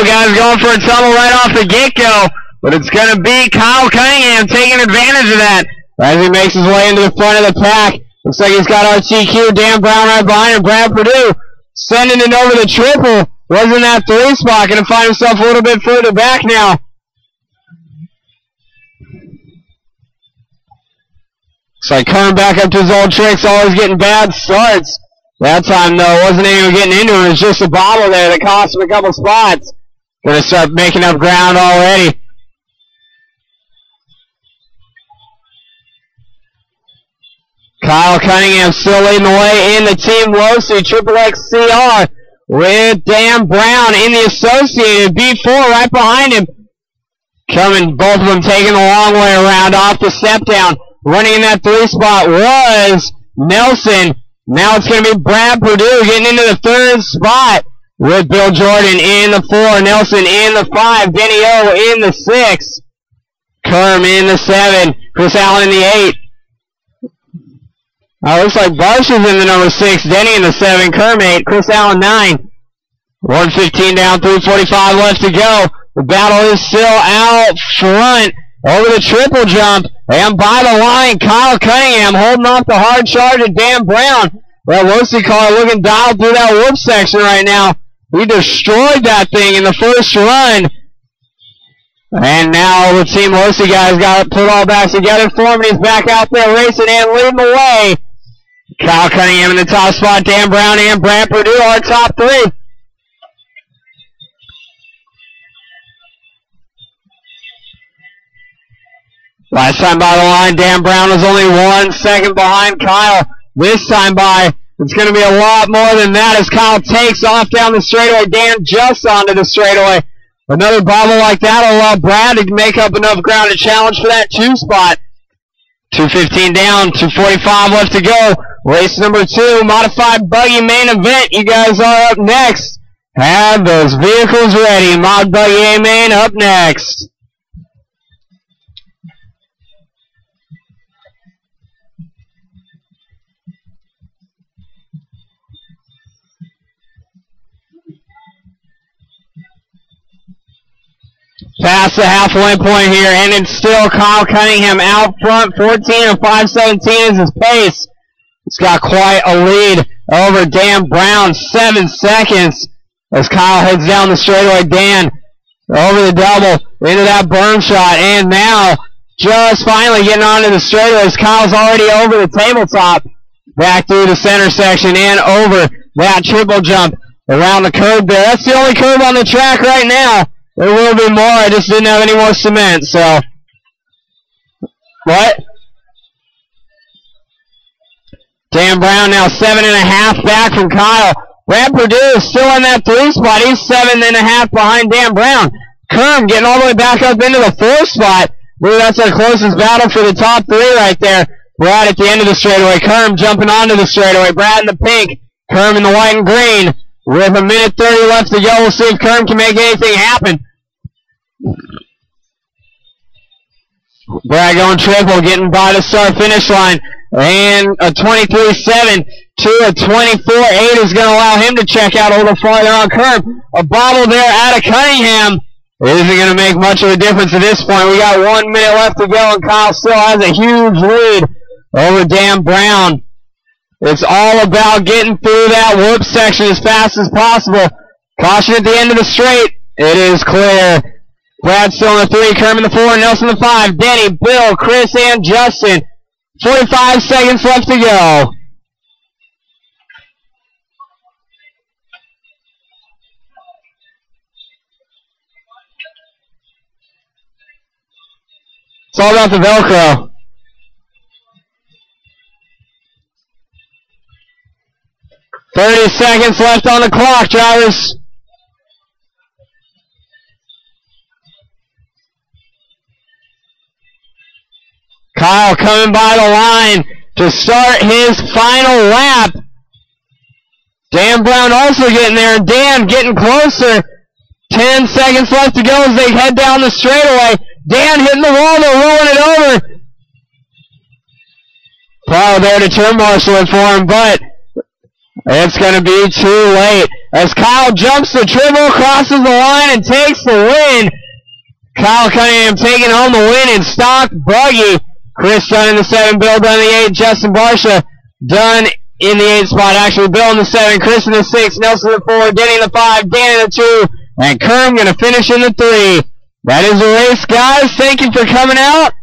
go. Guys going for a tumble right off the get-go. But it's going to be Kyle Cunningham taking advantage of that as he makes his way into the front of the pack. Looks like he's got RTQ, Dan Brown right behind him. Brad Purdue sending it over the triple. Wasn't that 3 spot. Going to find himself a little bit further back now. Looks like coming back up to his old tricks, always getting bad starts. That time, though, wasn't even getting into it. It was just a bobble there that cost him a couple spots. Going to start making up ground already. Kyle Cunningham still leading the way in the Team Losi XXXCR with Dan Brown in the Associated. B4 right behind him. Coming, both of them taking the long way around off the step down. Running in that 3 spot was Nelson. Now it's going to be Brad Purdue getting into the 3rd spot with Bill Jordan in the 4, Nelson in the 5, Denny O in the 6, Kerm in the 7, Chris Allen in the 8. Looks like Barsh is in the number 6, Denny in the 7, Kerm 8, Chris Allen 9. 1:15 down, 3:45 left to go. The battle is still out front. Over the triple jump, and by the line, Kyle Cunningham holding off the hard charge of Dan Brown. That Losi car looking dialed through that whoop section right now. He destroyed that thing in the first run. And now the Team Losi guys got it put all back together for him. He's back out there racing and leading the way. Kyle Cunningham in the top spot, Dan Brown and Brad Purdue are top 3. Last time by the line, Dan Brown was only 1 second behind Kyle. This time by, it's going to be a lot more than that as Kyle takes off down the straightaway. Dan just onto the straightaway. Another bobble like that will allow Brad to make up enough ground to challenge for that 2 spot. 2:15 down, 2:45 left to go. Race number 2, modified buggy main event. You guys are up next. Have those vehicles ready. Mod Buggy A main up next. Past the halfway point here, and it's still Kyle Cunningham out front. 14 and 5:17 is his pace. He's got quite a lead over Dan Brown. 7 seconds as Kyle heads down the straightaway. Dan over the double into that burn shot, and now just finally getting onto the straightaway as Kyle's already over the tabletop. Back through the center section and over that triple jump around the curb there. That's the only curb on the track right now. There will be more. I just didn't have any more cement, so. What? Dan Brown now 7.5 back from Kyle. Brad Purdue is still in that 3 spot. He's 7.5 behind Dan Brown. Kerm getting all the way back up into the 4 spot. Maybe that's our closest battle for the top 3 right there. Brad at the end of the straightaway. Kerm jumping onto the straightaway. Brad in the pink. Kerm in the white and green. With 1:30 left to go, we'll see if Kerm can make anything happen. Brad going triple, getting by the start-finish line. And a 23.7 to a 24.8 is going to allow him to check out a little farther on Kerm. A bobble there out of Cunningham. It isn't going to make much of a difference at this point. We got 1 minute left to go, and Kyle still has a huge lead over Dan Brown. It's all about getting through that whoop section as fast as possible. Caution at the end of the straight. It is clear. Brad still in the 3, Kerm in the 4, Nelson in the 5, Denny, Bill, Chris, and Justin. 45 seconds left to go. It's all about the Velcro. $30 seconds left on the clock, drivers. Kyle coming by the line to start his final lap. Dan Brown also getting there, and Dan getting closer. 10 seconds left to go as they head down the straightaway. Dan hitting the wall, they're rolling it over. Probably there to turn marshal it for him, but It's going to be too late as Kyle jumps the dribble, crosses the line, and takes the win. Kyle Cunningham taking home the win in stock. Buggy. Chris Dunn in the 7, Bill Dunn in the 8, Justin Barsha Dunn in the 8 spot. Actually, Bill in the 7, Chris in the 6, Nelson in the 4, Denny in the 5, Dan in the 2, and Kerm going to finish in the 3. That is the race, guys. Thank you for coming out.